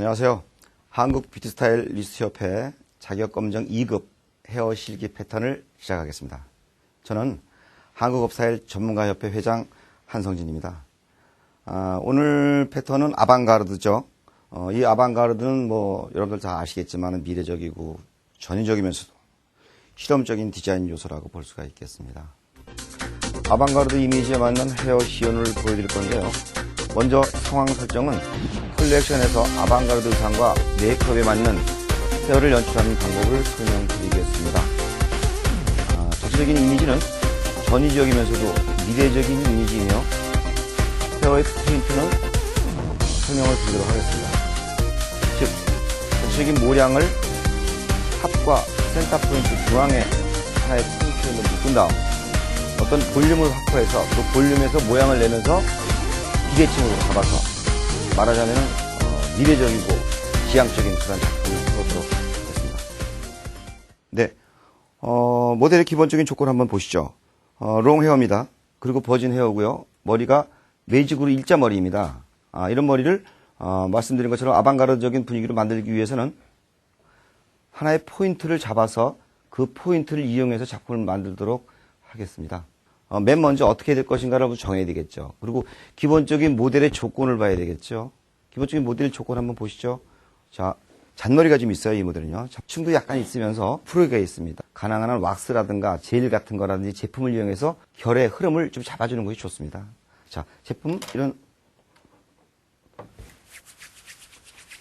안녕하세요. 한국 뷰티 스타일리스트 협회 자격검정 2급 헤어 실기 패턴을 시작하겠습니다. 저는 한국업스타일 전문가협회 회장 한성진입니다. 오늘 패턴은 아방가르드죠. 이 아방가르드는 여러분들 다 아시겠지만 미래적이고 전위적이면서도 실험적인 디자인 요소라고 볼 수가 있겠습니다. 아방가르드 이미지에 맞는 헤어 시연을 보여드릴 건데요. 먼저 상황 설정은 컬렉션에서 아방가르드 의상과 메이크업에 맞는 헤어를 연출하는 방법을 설명드리겠습니다. 전체적인 이미지는 전위적이면서도 미래적인 이미지이며 헤어의 포인트는 설명을 드리도록 하겠습니다. 즉, 전체적인 모량을 탑과 센터 포인트 중앙에 하나의 포인트를 묶은 다음 어떤 볼륨을 확보해서 그 볼륨에서 모양을 내면서 기계층으로 잡아서 말하자면 미래적이고 지향적인 그런 작품을 해보도록 하겠습니다. 네, 모델의 기본적인 조건 한번 보시죠. 롱 헤어입니다. 그리고 버진 헤어고요. 머리가 매직으로 일자머리입니다. 이런 머리를 말씀드린 것처럼 아방가르드적인 분위기로 만들기 위해서는 하나의 포인트를 잡아서 그 포인트를 이용해서 작품을 만들도록 하겠습니다. 맨 먼저 어떻게 될 것인가를 정해야 되겠죠. 그리고 기본적인 모델의 조건을 봐야 되겠죠. 기본적인 모델의 조건 한번 보시죠. 자, 잔머리가 좀 있어요, 이 모델은요. 층도 약간 있으면서 풀어가 있습니다. 가능한 한 왁스라든가 젤 같은 거라든지 제품을 이용해서 결의 흐름을 좀 잡아주는 것이 좋습니다. 자, 제품, 이런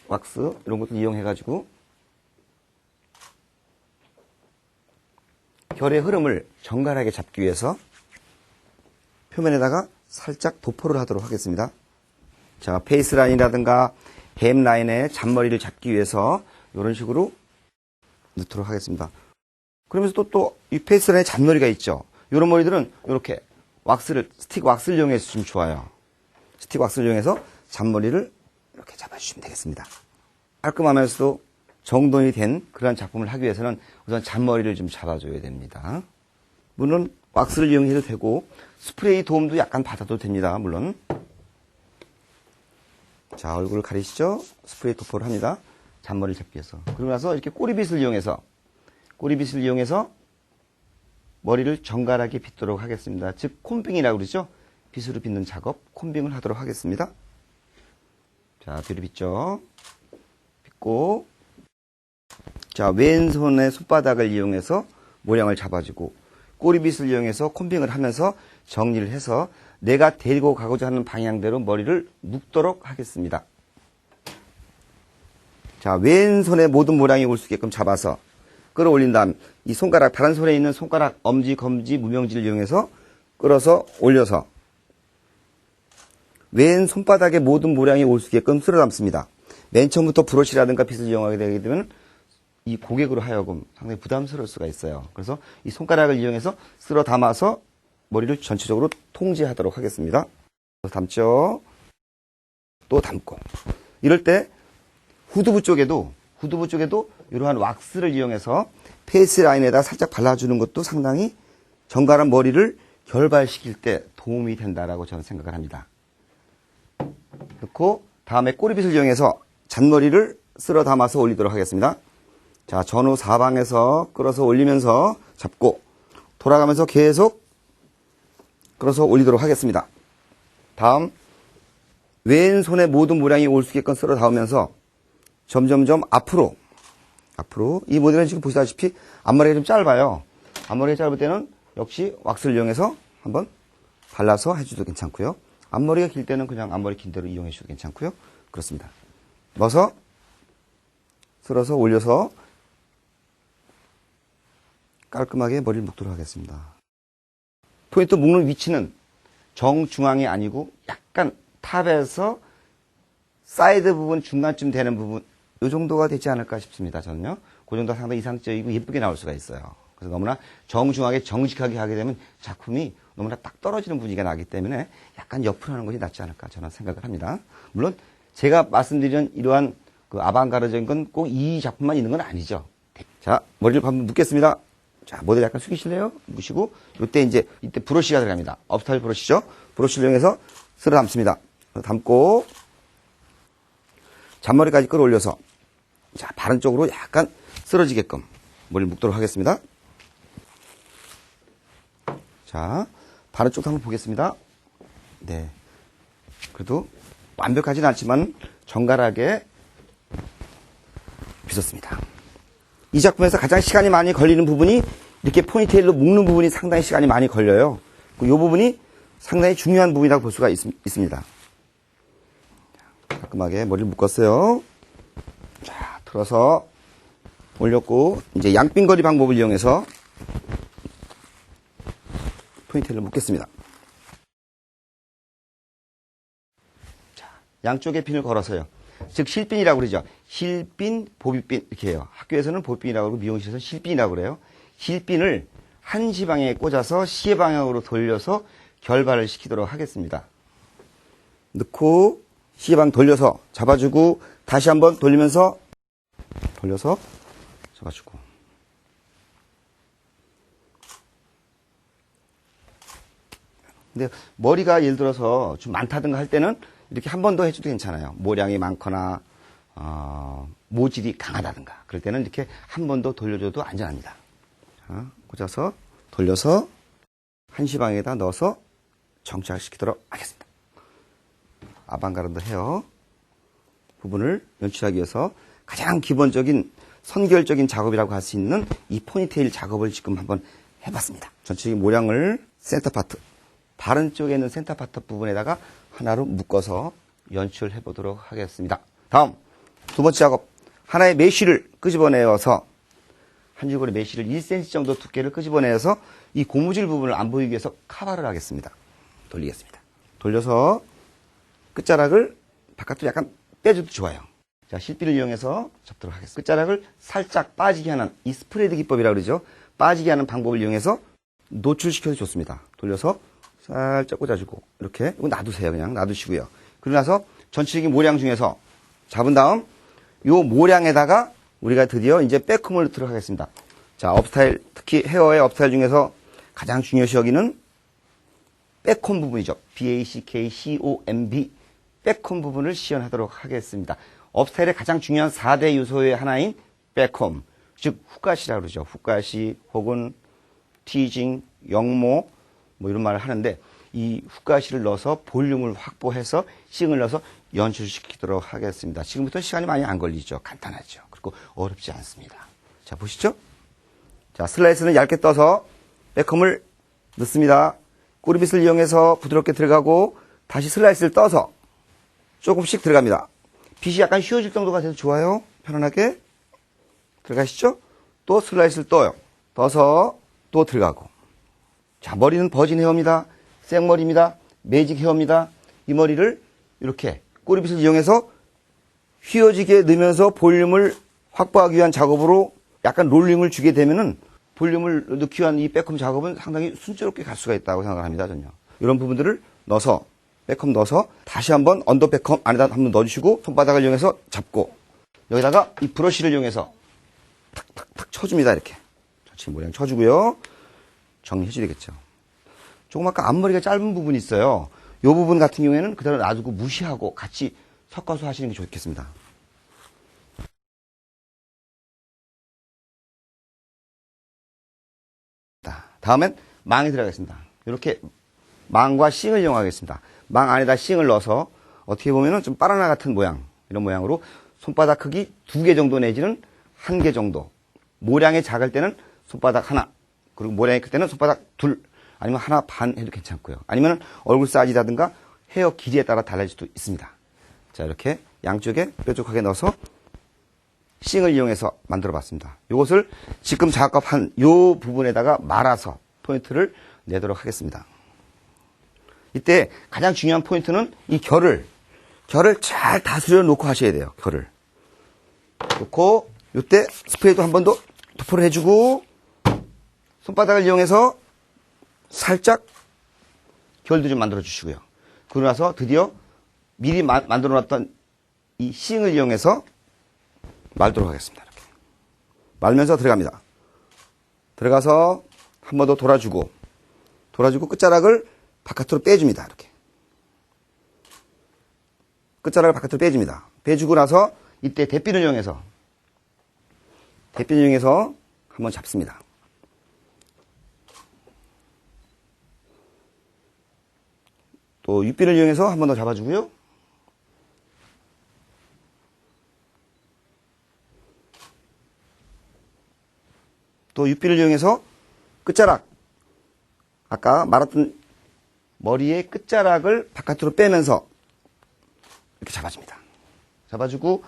왁스, 이런 것들 이용해가지고 결의 흐름을 정갈하게 잡기 위해서 표면에다가 살짝 도포를 하도록 하겠습니다. 자, 페이스라인이라든가 햄라인에 잔머리를 잡기 위해서 이런 식으로 넣도록 하겠습니다. 그러면서 또 이 페이스라인에 잔머리가 있죠. 이런 머리들은 이렇게 스틱 왁스를 이용해서 주시면 좋아요. 스틱 왁스를 이용해서 잔머리를 이렇게 잡아주시면 되겠습니다. 깔끔하면서도 정돈이 된 그런 작품을 하기 위해서는 우선 잔머리를 좀 잡아줘야 됩니다. 물론 왁스를 이용해도 되고 스프레이 도움도 약간 받아도 됩니다. 물론. 자, 얼굴을 가리시죠? 스프레이 도포를 합니다. 잔머리를 잡기 위해서. 그러고 나서 이렇게 꼬리빗을 이용해서 머리를 정갈하게 빗도록 하겠습니다. 즉 콤빙이라고 그러죠? 빗으로 빗는 작업, 콤빙을 하도록 하겠습니다. 자, 뒤로 빗죠. 빗고 자, 왼손의 손바닥을 이용해서 모양을 잡아주고 꼬리빗을 이용해서 콤빙을 하면서 정리를 해서 내가 데리고 가고자 하는 방향대로 머리를 묶도록 하겠습니다. 자, 왼손의 모든 모양이 올 수 있게끔 잡아서 끌어올린 다음 이 손가락, 다른 손에 있는 손가락, 엄지, 검지, 무명지를 이용해서 끌어서 올려서 왼 손바닥의 모든 모양이 올 수 있게끔 쓸어 담습니다. 맨 처음부터 브러쉬라든가 빗을 이용하게 되게 되면 이 고객으로 하여금 상당히 부담스러울 수가 있어요. 그래서 이 손가락을 이용해서 쓸어 담아서 머리를 전체적으로 통제하도록 하겠습니다. 담죠. 또 담고. 이럴 때 후두부 쪽에도 이러한 왁스를 이용해서 페이스 라인에다 살짝 발라주는 것도 상당히 정갈한 머리를 결발시킬 때 도움이 된다라고 저는 생각을 합니다. 그렇고 다음에 꼬리빗을 이용해서 잔머리를 쓸어 담아서 올리도록 하겠습니다. 자, 전후 사방에서 끌어서 올리면서 잡고 돌아가면서 계속 끌어서 올리도록 하겠습니다. 다음 왼손의 모든 모양이 올 수 있게끔 쓸어 닿으면서 점점점 앞으로 이 모델은 지금 보시다시피 앞머리가 좀 짧아요. 앞머리가 짧을 때는 역시 왁스를 이용해서 한번 발라서 해줘도 괜찮고요. 앞머리가 길 때는 그냥 앞머리 긴 대로 이용해 주셔도 괜찮고요. 그렇습니다. 넣어서 쓸어서 올려서 깔끔하게 머리를 묶도록 하겠습니다. 포인트 묶는 위치는 정중앙이 아니고 약간 탑에서 사이드 부분 중간쯤 되는 부분 이 정도가 되지 않을까 싶습니다. 저는요. 그 정도가 상당히 이상적이고 예쁘게 나올 수가 있어요. 그래서 너무나 정중하게 정직하게 하게 되면 작품이 너무나 딱 떨어지는 분위기가 나기 때문에 약간 옆으로 하는 것이 낫지 않을까 저는 생각을 합니다. 물론 제가 말씀드린 이러한 그 아방가르적인 건 꼭 이 작품만 있는 건 아니죠. 자, 머리를 한번 묶겠습니다. 자, 모델 약간 숙이실래요? 묶으시고, 이때 브러쉬가 들어갑니다. 업스타일 브러쉬죠? 브러쉬를 이용해서 쓸어 담습니다. 담고, 잔머리까지 끌어올려서 자, 바른 쪽으로 약간 쓰러지게끔 머리를 묶도록 하겠습니다. 자, 바른 쪽도 한번 보겠습니다. 네. 그래도 완벽하진 않지만 정갈하게 빗었습니다. 이 작품에서 가장 시간이 많이 걸리는 부분이 이렇게 포니테일로 묶는 부분이 상당히 시간이 많이 걸려요. 이 부분이 상당히 중요한 부분이라고 볼 수가 있습니다. 깔끔하게 머리를 묶었어요. 자, 틀어서 올렸고 이제 양핀거리 방법을 이용해서 포니테일을 묶겠습니다. 자, 양쪽에 핀을 걸어서요. 즉 실핀이라고 그러죠. 실핀, 보빗핀 이렇게 해요. 학교에서는 보빗핀이라고 그러고 미용실에서는 실핀이라고 그래요. 실핀을 한 지방에 꽂아서 시의 방향으로 돌려서 결발을 시키도록 하겠습니다. 넣고 시의 방 돌려서 잡아주고 다시 한번 돌리면서 돌려서 잡아주고 근데 머리가 예를 들어서 좀 많다든가 할 때는 이렇게 한 번 더 해줘도 괜찮아요. 모량이 많거나 모질이 강하다든가 그럴 때는 이렇게 한 번 더 돌려줘도 안전합니다. 자, 꽂아서 돌려서 한시방에다 넣어서 정착시키도록 하겠습니다. 아방가르드 헤어 부분을 연출하기 위해서 가장 기본적인 선결적인 작업이라고 할 수 있는 이 포니테일 작업을 지금 한번 해봤습니다. 전체적인 모량을 센터 파트, 바른 쪽에 있는 센터 파트 부분에다가 하나로 묶어서 연출해 보도록 하겠습니다. 다음 두 번째 작업, 하나의 메쉬를 끄집어내어서 한 줄거리 메쉬를 1cm 정도 두께를 끄집어내어서 이 고무줄 부분을 안 보이기 위해서 카바를 하겠습니다. 돌리겠습니다. 돌려서 끝자락을 바깥으로 약간 빼줘도 좋아요. 자, 실핀을 이용해서 접도록 하겠습니다. 끝자락을 살짝 빠지게 하는 이 스프레드 기법이라고 그러죠. 빠지게 하는 방법을 이용해서 노출시켜도 좋습니다. 돌려서 살짝 꽂아주고 이렇게 이거 놔두세요. 그냥 놔두시고요. 그러고 나서 전체적인 모량 중에서 잡은 다음 요 모량에다가 우리가 드디어 이제 백컴을 넣도록 하겠습니다. 자, 업스타일, 특히 헤어의 업스타일 중에서 가장 중요시 여기는 백컴 부분이죠. BACKCOMB 백컴 부분을 시연하도록 하겠습니다. 업스타일의 가장 중요한 4대 요소의 하나인 백컴, 즉 훅가시라고 그러죠. 훅가시 혹은 티징, 영모 뭐 이런 말을 하는데 이 훅가시를 넣어서 볼륨을 확보해서 싱을 넣어서 연출시키도록 하겠습니다. 지금부터 시간이 많이 안 걸리죠. 간단하죠. 그리고 어렵지 않습니다. 자, 보시죠. 자, 슬라이스는 얇게 떠서 백컴을 넣습니다. 꼬리빗을 이용해서 부드럽게 들어가고 다시 슬라이스를 떠서 조금씩 들어갑니다. 빗이 약간 휘어질 정도가 돼서 좋아요. 편안하게 들어가시죠. 또 슬라이스를 떠요. 떠서 또 들어가고. 자, 머리는 버진 헤어입니다. 생머리입니다. 매직 헤어입니다. 이 머리를 이렇게 꼬리빗을 이용해서 휘어지게 넣으면서 볼륨을 확보하기 위한 작업으로 약간 롤링을 주게 되면은 볼륨을 넣기 위한 이 백컴 작업은 상당히 순조롭게 갈 수가 있다고 생각을 합니다. 전요. 이런 부분들을 넣어서 백컴 넣어서 다시 한번 언더 백컴 안에다 한번 넣어주시고 손바닥을 이용해서 잡고 여기다가 이 브러쉬를 이용해서 탁탁탁 쳐줍니다. 이렇게 전체 모양 쳐주고요. 정리해줘야 되겠죠. 조금 아까 앞머리가 짧은 부분이 있어요. 이 부분 같은 경우에는 그대로 놔두고 무시하고 같이 섞어서 하시는 게 좋겠습니다. 다음엔 망이 들어가겠습니다. 이렇게 망과 싱을 이용하겠습니다. 망 안에다 싱을 넣어서 어떻게 보면은 좀 바나나 같은 모양, 이런 모양으로 손바닥 크기 2개 정도 내지는 1개 정도. 모량이 작을 때는 손바닥 하나, 그리고 모량이 클 때는 손바닥 둘, 아니면 하나 반 해도 괜찮고요. 아니면 얼굴 사이즈라든가 헤어 길이에 따라 달라질 수도 있습니다. 자, 이렇게 양쪽에 뾰족하게 넣어서 싱을 이용해서 만들어 봤습니다. 이것을 지금 작업한 이 부분에다가 말아서 포인트를 내도록 하겠습니다. 이때 가장 중요한 포인트는 이 결을 잘 다스려 놓고 하셔야 돼요. 결을 놓고 이때 스프레이도 한 번 더 도포를 해주고 손바닥을 이용해서 살짝 결도 좀 만들어 주시고요. 그러고 나서 드디어 미리 만들어 놨던 이 싱을 이용해서 말도록 하겠습니다. 이렇게 말면서 들어갑니다. 들어가서 한 번 더 돌아주고 끝자락을 바깥으로 빼줍니다. 이렇게 끝자락을 바깥으로 빼줍니다. 빼주고 나서 이때 대핀을 이용해서 한번 잡습니다. 또 육비를 이용해서 한 번 더 잡아주고요. 또 육비를 이용해서 끝자락, 아까 말했던 머리의 끝자락을 바깥으로 빼면서 이렇게 잡아줍니다. 잡아주고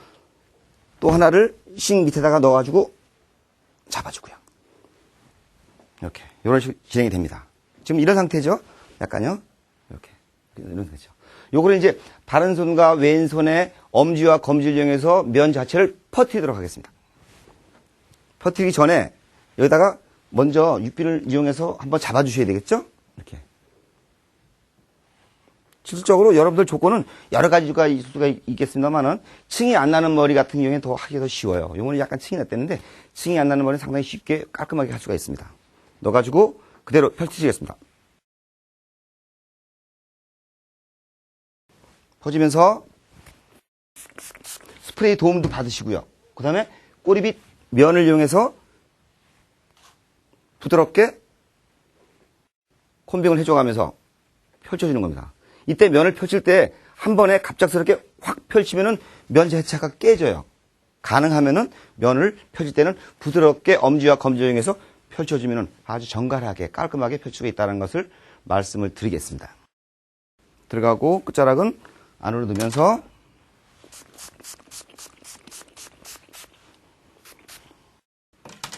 또 하나를 싱 밑에다가 넣어가지고 잡아주고요. 이렇게 이런 식으로 진행이 됩니다. 지금 이런 상태죠. 약간요. 이렇게 이런 상태죠. 요거를 이제 바른 손과 왼손의 엄지와 검지를 이용해서 면 자체를 퍼뜨리도록 하겠습니다. 퍼뜨리기 전에 여기다가 먼저 육비를 이용해서 한번 잡아주셔야 되겠죠? 이렇게. 실질적으로 여러분들 조건은 여러 가지가 있을 수가 있겠습니다만은 층이 안 나는 머리 같은 경우에는 더 하기가 더 쉬워요. 요거는 약간 층이 났다는데 층이 안 나는 머리는 상당히 쉽게 깔끔하게 할 수가 있습니다. 넣어가지고 그대로 펼치시겠습니다. 퍼지면서 스프레이 도움도 받으시고요. 그 다음에 꼬리빗 면을 이용해서 부드럽게 콤빙을 해줘가면서 펼쳐주는 겁니다. 이때 면을 펼칠 때 한 번에 갑작스럽게 확 펼치면은 면 자체가 깨져요. 가능하면은 면을 펼칠 때는 부드럽게 엄지와 검지를 이용해서 펼쳐주면은 아주 정갈하게 깔끔하게 펼칠 수 있다는 것을 말씀을 드리겠습니다. 들어가고 끝자락은 안으로 넣으면서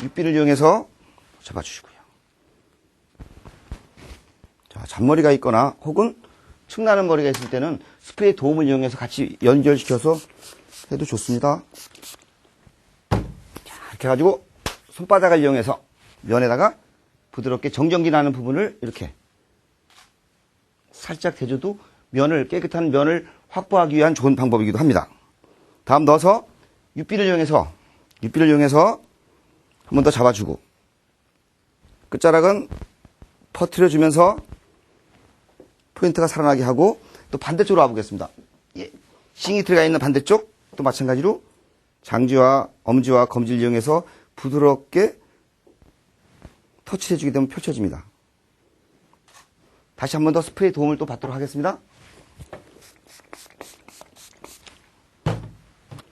육비를 이용해서 잡아주시고요. 자, 잔머리가 있거나 혹은 층나는 머리가 있을 때는 스프레이 도움을 이용해서 같이 연결시켜서 해도 좋습니다. 자, 이렇게 해가지고 손바닥을 이용해서 면에다가 부드럽게 정전기 나는 부분을 이렇게 살짝 대줘도 깨끗한 면을 확보하기 위한 좋은 방법이기도 합니다. 다음 넣어서 육비를 이용해서 한 번 더 잡아주고 끝자락은 퍼뜨려주면서 포인트가 살아나게 하고 또 반대쪽으로 와보겠습니다. 예. 싱이 들어가 있는 반대쪽 또 마찬가지로 장지와 엄지와 검지를 이용해서 부드럽게 터치해주게 되면 펼쳐집니다. 다시 한 번 더 스프레이 도움을 또 받도록 하겠습니다.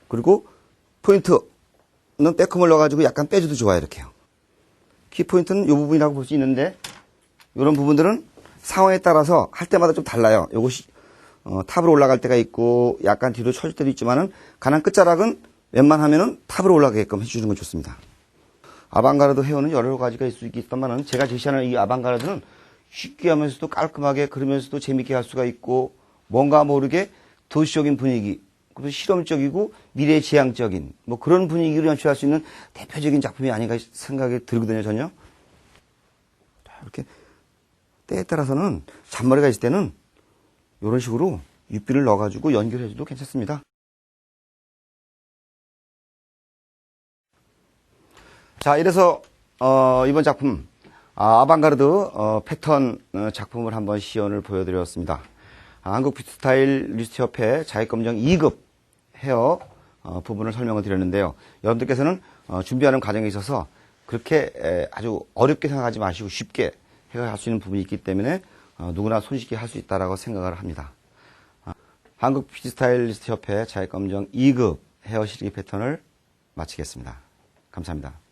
그리고 포인트는 빼컴을 넣어가지고 약간 빼줘도 좋아요. 이렇게요. 키포인트는 이 부분이라고 볼 수 있는데 이런 부분들은 상황에 따라서 할 때마다 좀 달라요. 요것이 탑으로 올라갈 때가 있고 약간 뒤로 쳐질 때도 있지만은 가난 끝자락은 웬만하면은 탑으로 올라가게끔 해주는 건 좋습니다. 아방가르드 헤어는 여러 가지가 있을 수 있겠지만은 제가 제시하는 이 아방가르드는 쉽게 하면서도 깔끔하게 그러면서도 재밌게 할 수가 있고 뭔가 모르게 도시적인 분위기 그리고 실험적이고 미래지향적인 뭐 그런 분위기를 연출할 수 있는 대표적인 작품이 아닌가 생각이 들거든요. 전혀. 이렇게 때에 따라서는 잔머리가 있을 때는 이런 식으로 육비를 넣어가지고 연결해줘도 괜찮습니다. 자, 이래서 이번 작품 아방가르드 패턴 작품을 한번 시연을 보여드렸습니다. 한국 뷰티 스타일 리스트 협회 자격검정 2급 헤어 부분을 설명을 드렸는데요. 여러분들께서는 준비하는 과정에 있어서 그렇게 아주 어렵게 생각하지 마시고 쉽게 해결할 수 있는 부분이 있기 때문에 누구나 손쉽게 할 수 있다고 생각을 합니다. 한국 뷰티 스타일리스트 협회 자격검정 2급 헤어 실기 패턴을 마치겠습니다. 감사합니다.